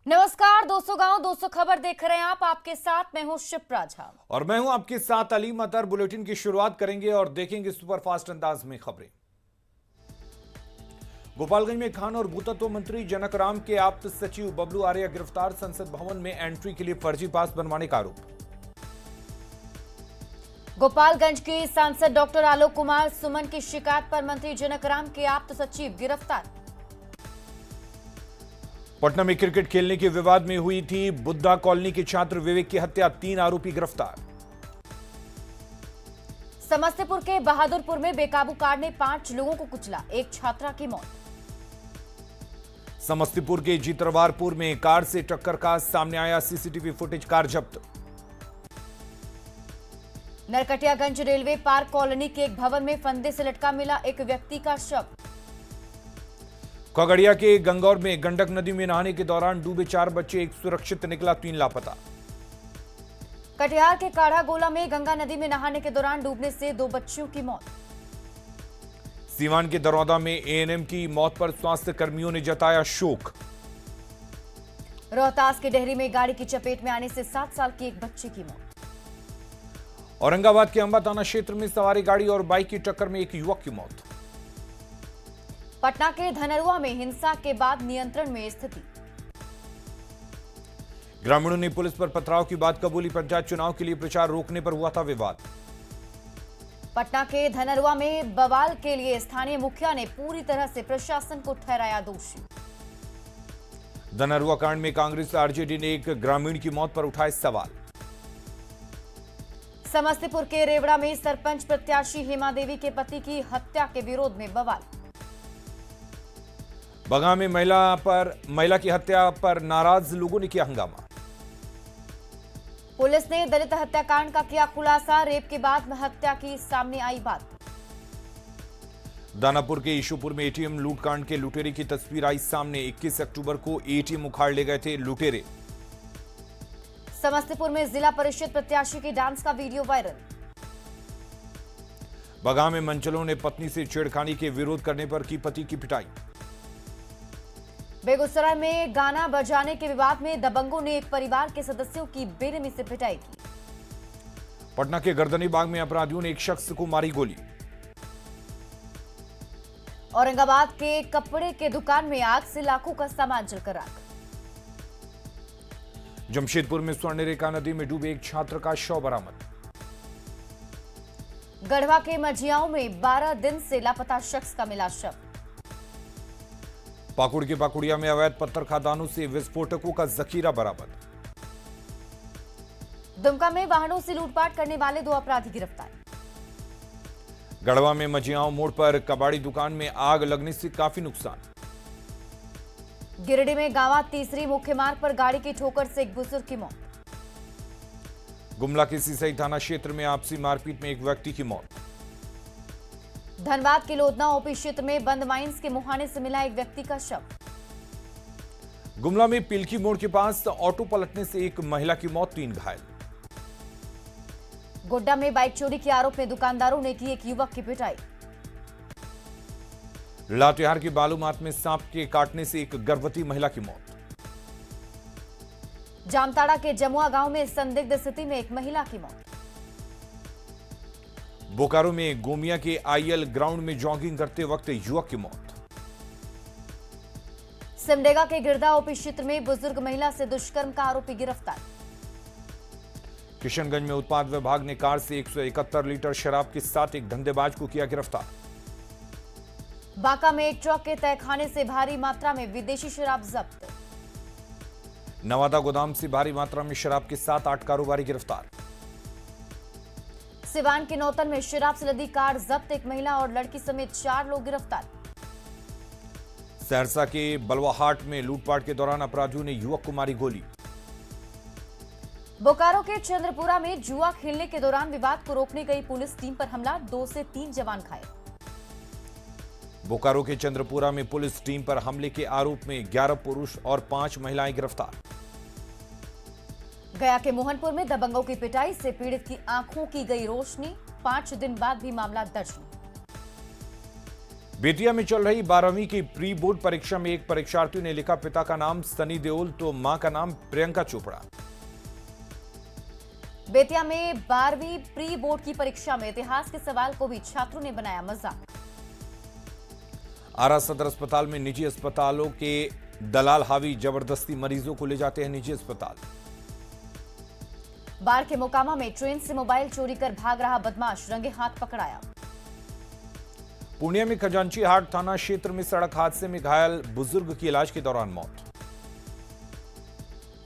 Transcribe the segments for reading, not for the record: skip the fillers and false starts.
नमस्कार दोस्तों, गांव 200 खबर देख रहे हैं आप। आपके साथ मैं हूं शिप्रा झा और मैं हूं आपके साथ अली मतर। बुलेटिन की शुरुआत करेंगे और देखेंगे सुपरफास्ट अंदाज में खबरें। गोपालगंज में खान और भूतत्व मंत्री जनक राम के आप्त सचिव बबलू आर्य गिरफ्तार। संसद भवन में एंट्री के लिए फर्जी पास बनवाने का आरोप। गोपालगंज के सांसद डॉक्टर आलोक कुमार सुमन की शिकायत पर मंत्री जनक राम के आप्त सचिव गिरफ्तार। पटना में क्रिकेट खेलने के विवाद में हुई थी बुद्धा कॉलोनी के छात्र विवेक की हत्या। 3 आरोपी गिरफ्तार। समस्तीपुर के बहादुरपुर में बेकाबू कार ने 5 लोगों को कुचला, एक छात्रा की मौत। समस्तीपुर के जीतरवारपुर में कार से टक्कर का सामने आया सीसीटीवी फुटेज, कार जब्त। नरकटियागंज रेलवे पार्क कॉलोनी के एक भवन में फंदे से लटका मिला एक व्यक्ति का शव। खगड़िया के गंगौर में गंडक नदी में नहाने के दौरान डूबे 4 बच्चे, एक सुरक्षित निकला, 3 लापता। कटिहार के काढ़ागोला में गंगा नदी में नहाने के दौरान डूबने से 2 बच्चियों की मौत। सीवान के दरौदा में एएनएम की मौत पर स्वास्थ्य कर्मियों ने जताया शोक। रोहतास के डेहरी में गाड़ी की चपेट में आने से 7 साल की एक बच्चे की मौत। औरंगाबाद के अंबा थाना क्षेत्र में सवारी गाड़ी और बाइक की टक्कर में एक युवक की मौत। पटना के धनरुआ में हिंसा के बाद नियंत्रण में स्थिति। ग्रामीणों ने पुलिस पर पथराव की बात कबूली। पंचायत चुनाव के लिए प्रचार रोकने पर हुआ था विवाद। पटना के धनरुआ में बवाल के लिए स्थानीय मुखिया ने पूरी तरह से प्रशासन को ठहराया दोषी। धनरुआ कांड में कांग्रेस आरजेडी ने एक ग्रामीण की मौत पर उठाए सवाल। समस्तीपुर के रेवड़ा में सरपंच प्रत्याशी हेमा देवी के पति की हत्या के विरोध में बवाल। बगहा में महिला की हत्या पर नाराज लोगों ने किया हंगामा। पुलिस ने दलित हत्याकांड का किया खुलासा। रेप के बाद हत्या की सामने आई बात। दानापुर के ईशुपुर में एटीएम लूटकांड के लुटेरे की तस्वीर आई सामने। 21 अक्टूबर को एटीएम उखाड़ ले गए थे लुटेरे। समस्तीपुर में जिला परिषद प्रत्याशी की डांस का वीडियो वायरल। बगहा में मंचलों ने पत्नी से छेड़खानी के विरोध करने पर की पति की पिटाई। बेगूसराय में गाना बजाने के विवाद में दबंगों ने एक परिवार के सदस्यों की बेरहमी से पिटाई की। पटना के गर्दनी बाग में अपराधियों ने एक शख्स को मारी गोली। औरंगाबाद के कपड़े के दुकान में आग से लाखों का सामान जलकर राख। जमशेदपुर में स्वर्णरेखा नदी में डूबे एक छात्र का शव बरामद। गढ़वा के मझियाओं में 12 दिन से लापता शख्स का मिला शव। पाकुड़ के पाकुड़िया में अवैध पत्थर खदानों से विस्फोटकों का जखीरा बरामद। दुमका में वाहनों से लूटपाट करने वाले 2 अपराधी गिरफ्तार। गढ़वा में मझियाओं मोड़ पर कबाड़ी दुकान में आग लगने से काफी नुकसान। गिरिडीह में गांवा तीसरी मुख्य मार्ग पर गाड़ी की ठोकर से एक बुजुर्ग की मौत। गुमला के सिसई थाना क्षेत्र में आपसी मारपीट में एक व्यक्ति की मौत। धनबाद के लोधना ओपी क्षेत्र में बंद माइंस के मुहाने से मिला एक व्यक्ति का शव। गुमला में पिलखी मोड़ के पास ऑटो पलटने से एक महिला की मौत, 3 घायल। गोड्डा में बाइक चोरी के आरोप में दुकानदारों ने की एक युवक की पिटाई। लातेहार की बालूमाथ में सांप के काटने से एक गर्भवती महिला की मौत। जामताड़ा के जमुआ गांव में संदिग्ध स्थिति में एक महिला की मौत। बोकारो में गोमिया के आईएल ग्राउंड में जॉगिंग करते वक्त युवक की मौत। सिमडेगा के गिरदा ओपी क्षेत्र में बुजुर्ग महिला से दुष्कर्म का आरोपी गिरफ्तार। किशनगंज में उत्पाद विभाग ने कार से 171 लीटर शराब के साथ एक धंधेबाज को किया गिरफ्तार। बांका में एक ट्रक के तहखाने से भारी मात्रा में विदेशी शराब जब्त। नवादा गोदाम से भारी मात्रा में शराब के साथ 8 कारोबारी गिरफ्तार। सिवान के नौतन में शराब से लदी कार जब्त, एक महिला और लड़की समेत 4 लोग गिरफ्तार। सहरसा के बलवाहाट में लूटपाट के दौरान अपराधियों ने युवक को मारी गोली। बोकारो के चंद्रपुरा में जुआ खेलने के दौरान विवाद को रोकने गई पुलिस टीम पर हमला, 2 से 3 जवान घायल। बोकारो के चंद्रपुरा में पुलिस टीम पर हमले के आरोप में 11 पुरुष और 5 महिलाएं गिरफ्तार। गया के मोहनपुर में दबंगों की पिटाई से पीड़ित की आंखों की गई रोशनी, 5 दिन बाद भी मामला दर्ज नहीं। बेतिया में चल रही 12वीं की प्री बोर्ड परीक्षा में एक परीक्षार्थी ने लिखा पिता का नाम सनी देओल तो मां का नाम प्रियंका चोपड़ा। बेतिया में 12वीं प्री बोर्ड की परीक्षा में इतिहास के सवाल को भी छात्रों ने बनाया मजाक। आरा सदर अस्पताल में निजी अस्पतालों के दलाल हावी, जबरदस्ती मरीजों को ले जाते हैं निजी अस्पताल। बाढ़ के मोकामा में ट्रेन से मोबाइल चोरी कर भाग रहा बदमाश रंगे हाथ पकड़ाया। पूर्णिया में खजांची हाट थाना क्षेत्र में सड़क हादसे में घायल बुजुर्ग की इलाज के दौरान मौत।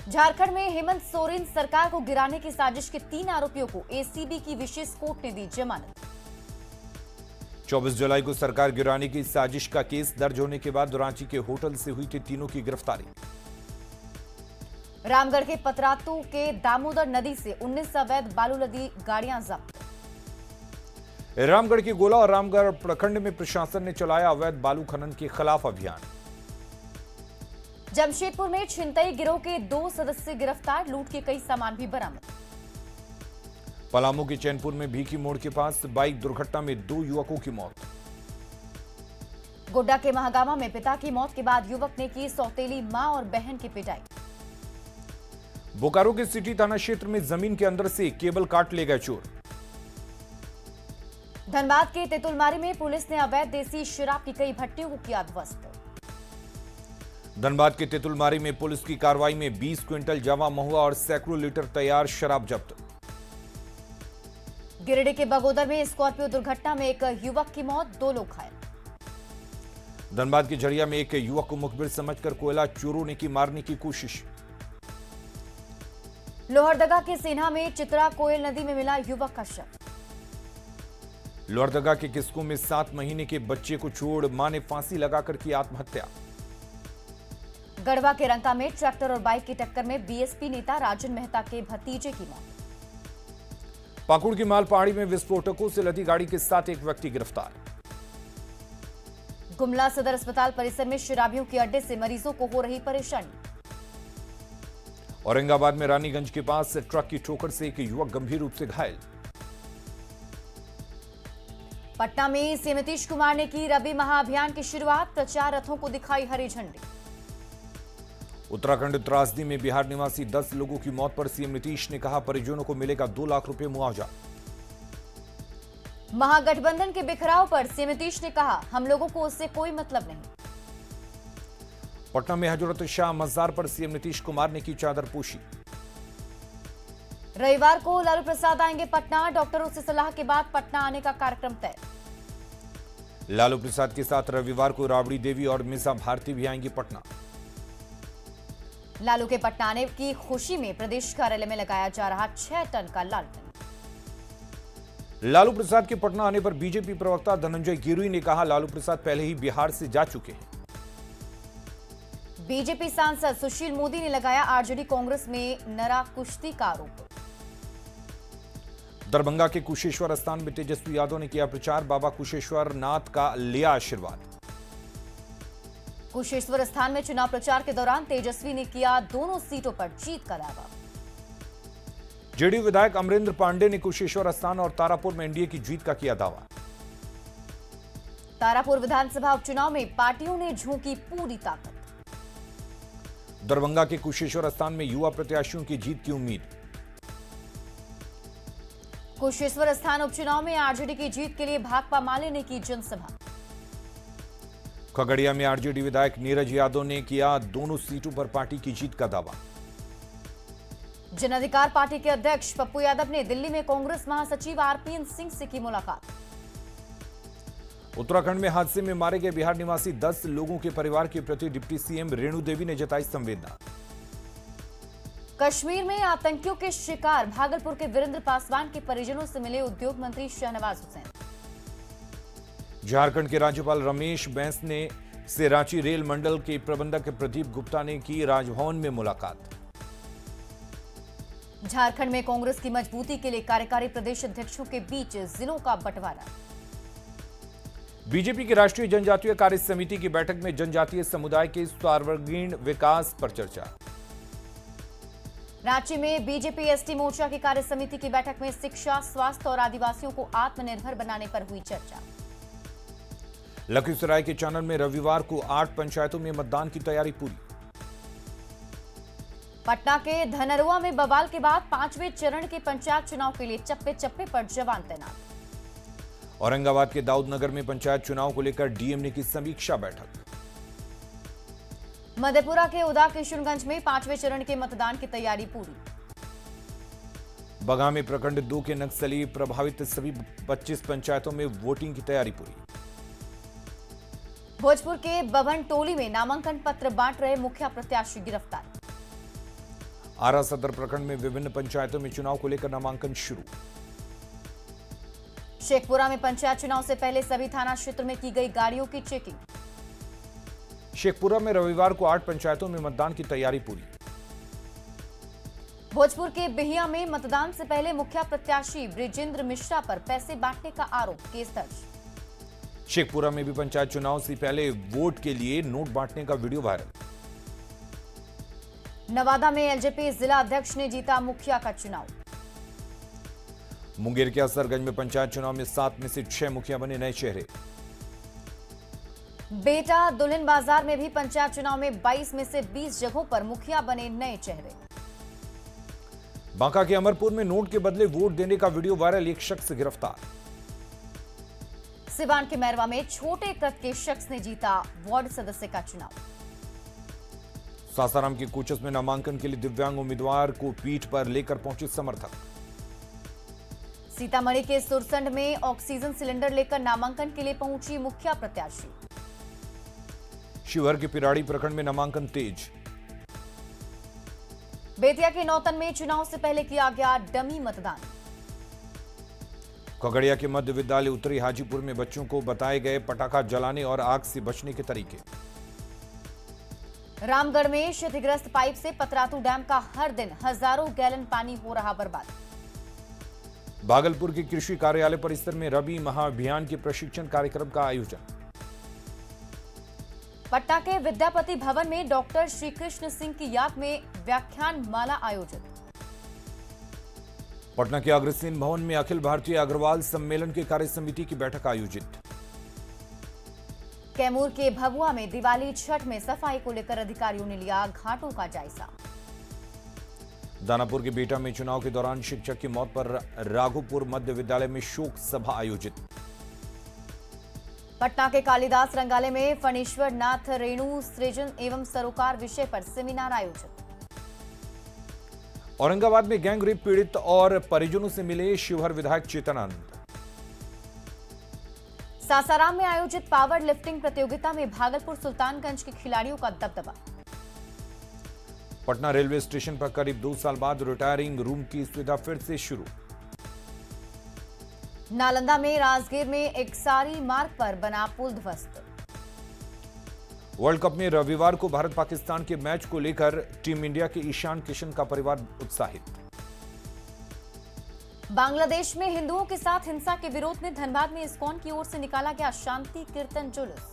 झारखंड में हेमंत सोरेन सरकार को गिराने की साजिश के 3 आरोपियों को एसीबी की विशेष कोर्ट ने दी जमानत। 24 जुलाई को सरकार गिराने की साजिश का केस दर्ज होने के बाद रांची के होटल से हुई थी तीनों की गिरफ्तारी। रामगढ़ के पतरातू के दामोदर नदी से 19 अवैध बालू लदी गाड़ियां जब्त। रामगढ़ के गोला और रामगढ़ प्रखंड में प्रशासन ने चलाया अवैध बालू खनन के खिलाफ अभियान। जमशेदपुर में छिनतई गिरोह के 2 सदस्य गिरफ्तार, लूट के कई सामान भी बरामद। पलामू के चैनपुर में भीखी मोड़ के पास बाइक दुर्घटना में 2 युवकों की मौत। गोड्डा के महागामा में पिता की मौत के बाद युवक ने की सौतेली मां और बहन की पिटाई। बोकारो के सिटी थाना क्षेत्र में जमीन के अंदर से केबल काट ले गए चोर। धनबाद के तेतुलमारी में पुलिस ने अवैध देसी शराब की कई भट्टियों को किया ध्वस्त। धनबाद के तेतुलमारी में पुलिस की कार्रवाई में 20 क्विंटल जवा महुआ और सैकड़ों लीटर तैयार शराब जब्त। गिरिडीह के बगोदर में स्कॉर्पियो दुर्घटना में एक युवक की मौत, 2 लोग घायल। धनबाद के झड़िया में एक युवक को मुखबिर समझकर कोयला चोरों ने की मारने की कोशिश। लोहरदगा के सेना में चित्रा कोयल नदी में मिला युवक का शव। लोहरदगा के किस्को में 7 महीने के बच्चे को छोड़ मां ने फांसी लगाकर की आत्महत्या। गढ़वा के रंका में ट्रैक्टर और बाइक की टक्कर में बीएसपी नेता राजन मेहता के भतीजे की मौत। पाकुड़ की माल पहाड़ी में विस्फोटकों से लदी गाड़ी के साथ एक व्यक्ति गिरफ्तार। गुमला सदर अस्पताल परिसर में शराबियों के अड्डे से मरीजों को हो रही परेशानी। औरंगाबाद में रानीगंज के पास ट्रक की ठोकर से एक युवक गंभीर रूप से घायल। पटना में सीएम नीतीश कुमार ने की रबी महाअभियान की शुरुआत, प्रचार रथों को दिखाई हरी झंडी। उत्तराखंड त्रासदी में बिहार निवासी 10 लोगों की मौत पर सीएम नीतीश ने कहा परिजनों को मिलेगा 2 लाख रुपए मुआवजा। महागठबंधन के बिखराव पर सीएम नीतीश ने कहा हम लोगों को उससे कोई मतलब नहीं। पटना में हजरत शाह मजार पर सीएम नीतीश कुमार ने की चादर पोशी। रविवार को लालू प्रसाद आएंगे पटना, डॉक्टरों से सलाह के बाद पटना आने का कार्यक्रम तय। लालू प्रसाद के साथ रविवार को राबड़ी देवी और मिसा भारती भी आएंगी पटना। लालू के पटना आने की खुशी में प्रदेश कार्यालय में लगाया जा रहा 6 टन का लालटेन। लालू प्रसाद के पटना आने पर बीजेपी प्रवक्ता धनंजय गिरुई ने कहा लालू प्रसाद पहले ही बिहार से जा चुके हैं। बीजेपी सांसद सुशील मोदी ने लगाया आरजेडी कांग्रेस में नरा कुश्ती का आरोप। दरभंगा के कुशेश्वर स्थान में तेजस्वी यादव ने किया प्रचार, बाबा कुशेश्वर नाथ का लिया आशीर्वाद। कुशेश्वर स्थान में चुनाव प्रचार के दौरान तेजस्वी ने किया दोनों सीटों पर जीत का दावा। जेडीयू विधायक अमरेंद्र पांडे ने कुशेश्वर स्थान और तारापुर में एनडीए की जीत का किया दावा। तारापुर विधानसभा उपचुनाव में पार्टियों ने झोंकी पूरी ताकत। दरभंगा के कुशेश्वर स्थान में युवा प्रत्याशियों की जीत की उम्मीद। कुशेश्वर स्थान उपचुनाव में आरजेडी की जीत के लिए भाकपा माले ने की जनसभा। खगड़िया में आरजेडी विधायक नीरज यादव ने किया दोनों सीटों पर पार्टी की जीत का दावा। जन अधिकार पार्टी के अध्यक्ष पप्पू यादव ने दिल्ली में कांग्रेस महासचिव आरपीएन सिंह से की मुलाकात। उत्तराखंड में हादसे में मारे गए बिहार निवासी 10 लोगों के परिवार के प्रति डिप्टी सीएम रेणु देवी ने जताई संवेदना। कश्मीर में आतंकियों के शिकार भागलपुर के वीरेंद्र पासवान के परिजनों से मिले उद्योग मंत्री शहनवाज हुसैन। झारखंड के राज्यपाल रमेश बैस ने से रांची रेल मंडल के प्रबंधक प्रदीप गुप्ता ने की राजभवन में मुलाकात। झारखंड में कांग्रेस की मजबूती के लिए कार्यकारी प्रदेश अध्यक्षों के बीच जिलों का बंटवारा। बीजेपी की राष्ट्रीय जनजातीय कार्य समिति की बैठक में जनजातीय समुदाय के सर्वांगीण विकास पर चर्चा। रांची में बीजेपी एसटी मोर्चा की कार्य समिति की बैठक में शिक्षा, स्वास्थ्य और आदिवासियों को आत्मनिर्भर बनाने पर हुई चर्चा। लखीसराय के चानन में रविवार को 8 पंचायतों में मतदान की तैयारी पूरी। पटना के धनरुआ में बवाल के बाद 5वें चरण के पंचायत चुनाव के लिए चप्पे चप्पे पर जवान तैनात। औरंगाबाद के दाऊदनगर में पंचायत चुनाव को लेकर डीएम ने की समीक्षा बैठक। मधेपुरा के उदा किशनगंज में 5वें चरण के मतदान की तैयारी पूरी। बगां में प्रखंड 2 के नक्सली प्रभावित सभी 25 पंचायतों में वोटिंग की तैयारी पूरी। भोजपुर के बभन टोली में नामांकन पत्र बांट रहे मुखिया प्रत्याशी गिरफ्तार। आरा सदर प्रखंड में विभिन्न पंचायतों में चुनाव को लेकर नामांकन शुरू। शेखपुरा में पंचायत चुनाव से पहले सभी थाना क्षेत्र में की गई गाड़ियों की चेकिंग। शेखपुरा में रविवार को 8 पंचायतों में मतदान की तैयारी पूरी। भोजपुर के बिहिया में मतदान से पहले मुखिया प्रत्याशी ब्रिजेंद्र मिश्रा पर पैसे बांटने का आरोप, केस दर्ज। शेखपुरा में भी पंचायत चुनाव से पहले वोट के लिए नोट बांटने का वीडियो वायरल। नवादा में एलजेपी जिला अध्यक्ष ने जीता मुखिया का चुनाव। मुंगेर के असरगंज में पंचायत चुनाव में 7 में से 6 मुखिया बने नए चेहरे। बेटा दुल्हिन बाजार में भी पंचायत चुनाव में 22 में से 20 जगहों पर मुखिया बने नए चेहरे। बांका के अमरपुर में नोट के बदले वोट देने का वीडियो वायरल, एक शख्स गिरफ्तार। सिवान के मैरवा में छोटे कद के शख्स ने जीता वार्ड सदस्य का चुनाव। सासाराम के कोचस में नामांकन के लिए दिव्यांग उम्मीदवार को पीठ पर लेकर पहुंचे समर्थक। सीतामढ़ी के सुरसंड में ऑक्सीजन सिलेंडर लेकर नामांकन के लिए पहुंची मुखिया प्रत्याशी। शिवहर के पिराड़ी प्रखंड में नामांकन तेज। बेतिया के नौतन में चुनाव से पहले किया गया डमी मतदान। खगड़िया के मध्य विद्यालय उत्तरी हाजीपुर में बच्चों को बताए गए पटाखा जलाने और आग से बचने के तरीके। रामगढ़ में क्षतिग्रस्त पाइप से पतरातू डैम का हर दिन हजारों गैलन पानी हो रहा बर्बाद। भागलपुर के कृषि कार्यालय परिसर में रबी महाअभियान के प्रशिक्षण कार्यक्रम का आयोजन। पटना के विद्यापति भवन में डॉक्टर श्रीकृष्ण सिंह की याद में व्याख्यान माला आयोजित। पटना के अग्रसेन भवन में अखिल भारतीय अग्रवाल सम्मेलन के कार्य समिति की बैठक आयोजित। कैमूर के भभुआ में दिवाली छठ में सफाई को लेकर अधिकारियों ने लिया घाटों का जायजा। दानापुर के बेटा में चुनाव के दौरान शिक्षक की मौत पर राघोपुर मध्य विद्यालय में शोक सभा आयोजित। पटना के कालिदास रंगालय में फणीश्वर नाथ रेणु सृजन एवं सरोकार विषय पर सेमिनार आयोजित। औरंगाबाद में गैंग रेप पीड़ित और परिजनों से मिले शिवहर विधायक चेतनानंद। सासाराम में आयोजित पावर लिफ्टिंग प्रतियोगिता में भागलपुर सुल्तानगंज के खिलाड़ियों का दबदबा। पटना रेलवे स्टेशन पर करीब 2 साल बाद रिटायरिंग रूम की सुविधा फिर से शुरू। नालंदा में राजगीर में एकसारी मार्ग पर बना पुल ध्वस्त। वर्ल्ड कप में रविवार को भारत पाकिस्तान के मैच को लेकर टीम इंडिया के ईशान किशन का परिवार उत्साहित। बांग्लादेश में हिंदुओं के साथ हिंसा के विरोध में धनबाद में इस्कॉन की ओर से निकाला गया शांति कीर्तन जुलूस।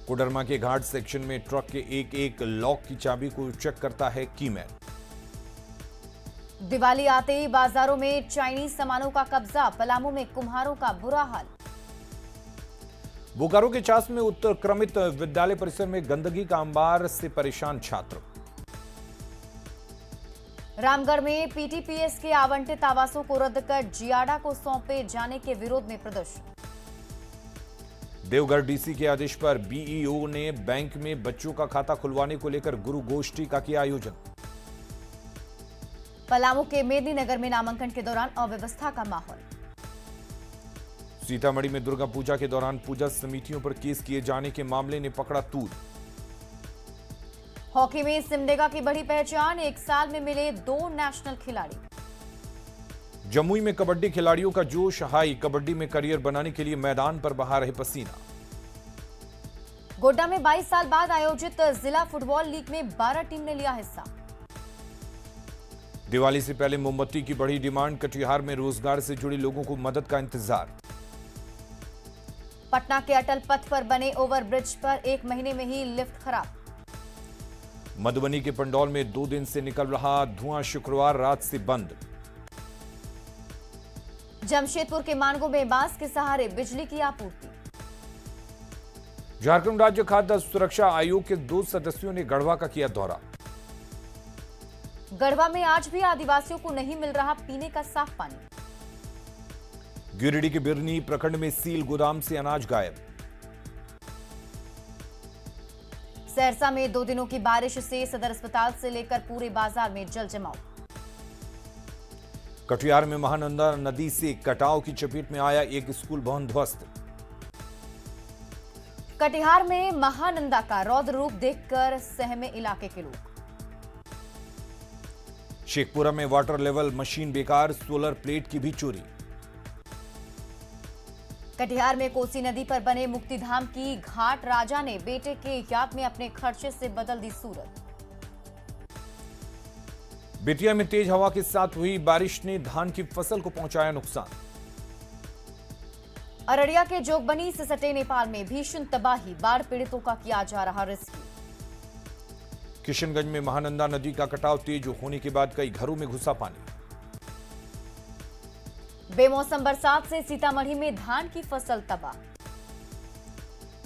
कोडरमा के घाट सेक्शन में ट्रक के एक लॉक की चाबी को चेक करता है कीमैन। दिवाली आते ही बाजारों में चाइनीज सामानों का कब्जा, पलामू में कुम्हारों का बुरा हाल। बोकारो के चास में उत्क्रमित विद्यालय परिसर में गंदगी का अंबार से परेशान छात्र। रामगढ़ में पीटीपीएस के आवंटित आवासों को रद्द कर जियाडा को सौंपे जाने के विरोध में प्रदर्शन। देवघर डीसी के आदेश पर बीईओ ने बैंक में बच्चों का खाता खुलवाने को लेकर गुरु गोष्ठी का किया आयोजन। पलामू के मेदिनीनगर में नामांकन के दौरान अव्यवस्था का माहौल। सीतामढ़ी में दुर्गा पूजा के दौरान पूजा समितियों पर केस किए जाने के मामले ने पकड़ा तूल। हॉकी में सिमडेगा की बड़ी पहचान, 1 साल में मिले 2 नेशनल खिलाड़ी। जमुई में कबड्डी खिलाड़ियों का जोश हाई, कबड्डी में करियर बनाने के लिए मैदान पर बहा रहे पसीना। गोड्डा में 22 साल बाद आयोजित जिला फुटबॉल लीग में 12 टीम ने लिया हिस्सा। दिवाली से पहले मोमबत्ती की बढ़ी डिमांड, कटिहार में रोजगार से जुड़े लोगों को मदद का इंतजार। पटना के अटल पथ पर बने ओवरब्रिज पर 1 महीने में ही लिफ्ट खराब। मधुबनी के पंडौल में 2 दिन से निकल रहा धुआं शुक्रवार रात से बंद। जमशेदपुर के मानगो में बांस के सहारे बिजली की आपूर्ति। झारखंड राज्य खाद्य सुरक्षा आयोग के 2 सदस्यों ने गढ़वा का किया दौरा। गढ़वा में आज भी आदिवासियों को नहीं मिल रहा पीने का साफ पानी। गिरिडीह के बिरनी प्रखंड में सील गोदाम से अनाज गायब। सहरसा में 2 दिनों की बारिश से सदर अस्पताल से लेकर पूरे बाजार में जल जमाव। कटिहार में महानंदा नदी से कटाव की चपेट में आया एक स्कूल भवन ध्वस्त। कटिहार में महानंदा का रौद्र रूप देखकर सहमे इलाके के लोग। शेखपुरा में वाटर लेवल मशीन बेकार, सोलर प्लेट की भी चोरी। कटिहार में कोसी नदी पर बने मुक्तिधाम की घाट राजा ने बेटे के याद में अपने खर्चे से बदल दी सूरत। बेतिया में तेज हवा के साथ हुई बारिश ने धान की फसल को पहुंचाया नुकसान। अररिया के जोगबनी से सटे नेपाल में भीषण तबाही, बाढ़ पीड़ितों का किया जा रहा रेस्क्यू। किशनगंज में महानंदा नदी का कटाव तेज होने के बाद कई घरों में घुसा पानी। बेमौसम बरसात से सीतामढ़ी में धान की फसल तबाह।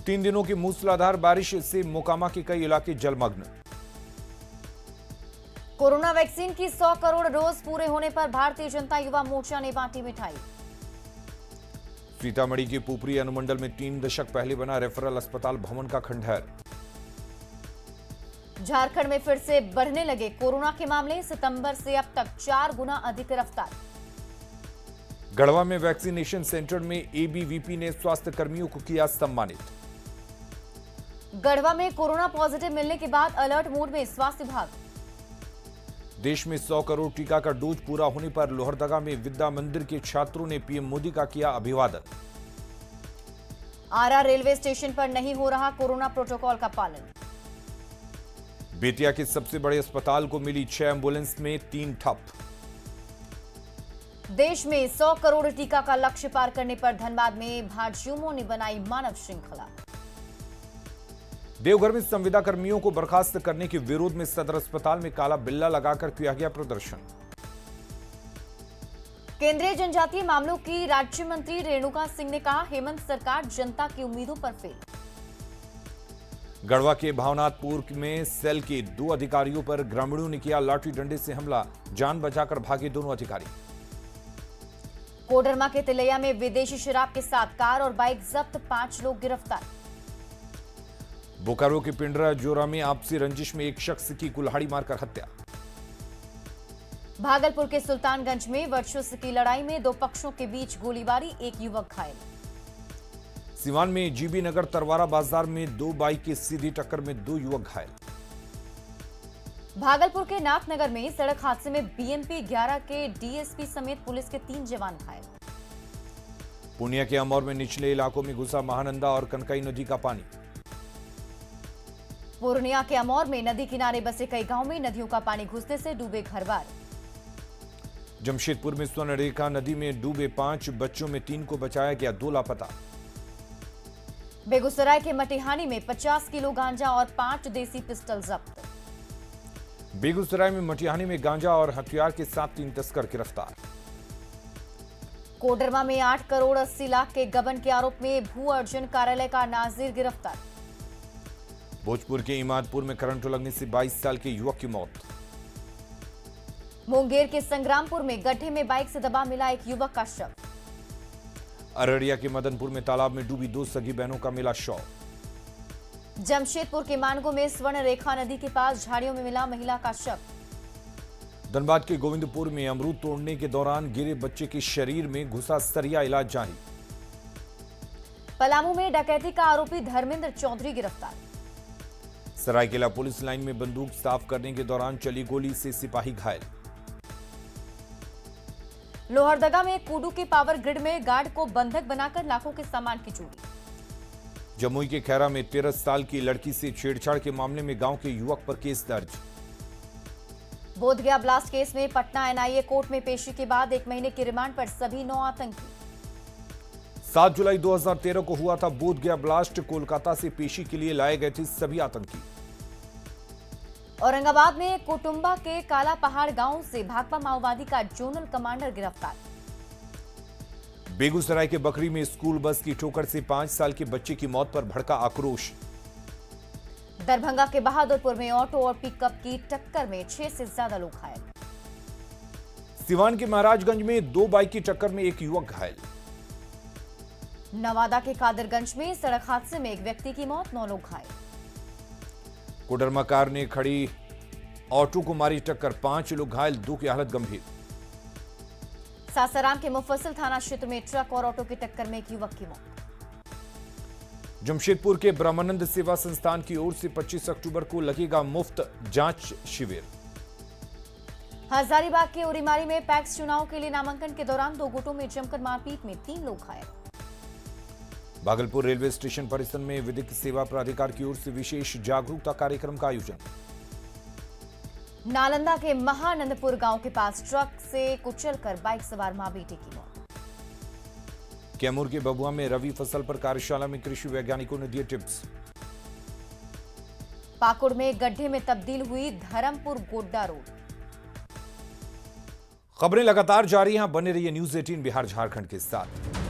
3 दिनों की मूसलाधार बारिश से मोकामा के कई इलाके जलमग्न। कोरोना वैक्सीन की 100 करोड़ डोज पूरे होने पर भारतीय जनता युवा मोर्चा ने बांटी मिठाई। सीतामढ़ी के पुपरी अनुमंडल में 3 दशक पहले बना रेफरल अस्पताल भवन का खंडहर। झारखंड में फिर से बढ़ने लगे कोरोना के मामले, सितंबर से अब तक 4 गुना अधिक रफ्तार। गढ़वा में वैक्सीनेशन सेंटर में एबीवीपी ने स्वास्थ्य कर्मियों को किया सम्मानित। गढ़वा में कोरोना पॉजिटिव मिलने के बाद अलर्ट मोड में स्वास्थ्य विभाग। देश में 100 करोड़ टीका का डोज पूरा होने पर लोहरदगा में विद्या मंदिर के छात्रों ने पीएम मोदी का किया अभिवादन। आरा रेलवे स्टेशन पर नहीं हो रहा कोरोना प्रोटोकॉल का पालन। बेतिया के सबसे बड़े अस्पताल को मिली 6 एम्बुलेंस में 3 ठप। देश में 100 करोड़ टीका का लक्ष्य पार करने पर धनबाद में भाजयुमों ने बनाई मानव श्रृंखला। देवघर में संविदा कर्मियों को बर्खास्त करने के विरोध में सदर अस्पताल में काला बिल्ला लगाकर किया गया प्रदर्शन। केंद्रीय जनजातीय मामलों की राज्य मंत्री रेणुका सिंह ने कहा, हेमंत सरकार जनता की उम्मीदों पर फेल। गढ़वा के भावनाथपुर में सेल के 2 अधिकारियों पर ग्रामीणों ने किया लाठी डंडे से हमला, जान बचाकर भागे दोनों अधिकारी। कोडरमा के तिलैया में विदेशी शराब के साथ कार और बाइक जब्त, 5 लोग गिरफ्तार। बोकारो के पिंडरा जोरा में आपसी रंजिश में एक शख्स की कुल्हाड़ी मारकर हत्या। भागलपुर के सुल्तानगंज में वर्षों से की लड़ाई में 2 पक्षों के बीच गोलीबारी, एक युवक घायल। सिवान में जीबी नगर तरवारा बाजार में 2 बाइक की सीधी टक्कर में 2 युवक घायल। भागलपुर के नाथनगर में सड़क हादसे में बीएमपी 11 के डीएसपी समेत पुलिस के 3 जवान घायल। पूर्णिया के अमौर में निचले इलाकों में घुसा महानंदा और कनकई नदी का पानी। पूर्णिया के अमौर में नदी किनारे बसे कई गांव में नदियों का पानी घुसने से डूबे घरबार। जमशेदपुर में स्वर्णरेखा नदी में डूबे 5 बच्चों में 3 को बचाया गया, 2 लापता। बेगूसराय के मटिहानी में 50 किलो गांजा और 5 देसी पिस्टल जब्त। बेगूसराय में मटिहानी में गांजा और हथियार के साथ 3 तस्कर गिरफ्तार। कोडरमा में 8 करोड़ 80 लाख के गबन के आरोप में भू अर्जन कार्यालय का नाजिर गिरफ्तार। भोजपुर के इमादपुर में करंट लगने से 22 साल के युवक की मौत। मुंगेर के संग्रामपुर में गड्ढे में बाइक से दबा मिला एक युवक का शव। अररिया के मदनपुर में तालाब में डूबी 2 सगी बहनों का मिला शव। जमशेदपुर के मानगो में स्वर्णरेखा नदी के पास झाड़ियों में मिला महिला का शव। धनबाद के गोविंदपुर में अमरूद तोड़ने के दौरान गिरे बच्चे के शरीर में घुसा सरिया, इलाज जारी। पलामू में डकैती का आरोपी धर्मेंद्र चौधरी गिरफ्तार। सरायकेला पुलिस लाइन में बंदूक साफ करने के दौरान चली गोली से सिपाही घायल। लोहरदगा में कूडू के पावर ग्रिड में गार्ड को बंधक बनाकर लाखों के सामान की चोरी। जमुई के खैरा में 13 साल की लड़की से छेड़छाड़ के मामले में गांव के युवक पर केस दर्ज। बोधगया ब्लास्ट केस में पटना एनआईए कोर्ट में पेशी के बाद 1 महीने की रिमांड पर सभी 9 आतंकी। 7 जुलाई 2013 को हुआ था बोधगया ब्लास्ट, कोलकाता से पेशी के लिए लाए गए थे सभी आतंकी। औरंगाबाद में कुटुंबा के काला पहाड़ गांव से भाकपा माओवादी का जोनल कमांडर गिरफ्तार। बेगूसराय के बकरी में स्कूल बस की ठोकर से 5 साल के बच्चे की मौत पर भड़का आक्रोश। दरभंगा के बहादुरपुर में ऑटो और पिकअप की टक्कर में 6 से ज्यादा लोग घायल। सिवान के महाराजगंज में 2 बाइक की टक्कर में एक युवक घायल। नवादा के कादरगंज में सड़क हादसे में एक व्यक्ति की मौत, 9 लोग घायल। कोडरमा कार ने खड़ी ऑटो को मारी टक्कर, 5 लोग घायल, 2 की हालत गंभीर। सासाराम के मुफस्सिल थाना क्षेत्र में ट्रक और ऑटो की टक्कर में एक युवक की मौत। जमशेदपुर के ब्रह्मानंद सेवा संस्थान की ओर से 25 अक्टूबर को लगेगा मुफ्त जांच शिविर। हजारीबाग के उरीमारी में पैक्स चुनाव के लिए नामांकन के दौरान 2 गुटों में जमकर मारपीट में 3 लोग घायल। भागलपुर रेलवे स्टेशन परिसर में विधिक सेवा प्राधिकार की ओर से विशेष जागरूकता कार्यक्रम का आयोजन। नालंदा के महानंदपुर गांव के पास ट्रक से कुचलकर बाइक सवार मां बेटे की मौत। कैमूर के बबुआ में रबी फसल पर कार्यशाला में कृषि वैज्ञानिकों ने दिए टिप्स। पाकुड़ में गड्ढे में तब्दील हुई धरमपुर गोड्डा रोड। खबरें लगातार जारी हैं, बने रहिए न्यूज़ 18 बिहार झारखंड के साथ।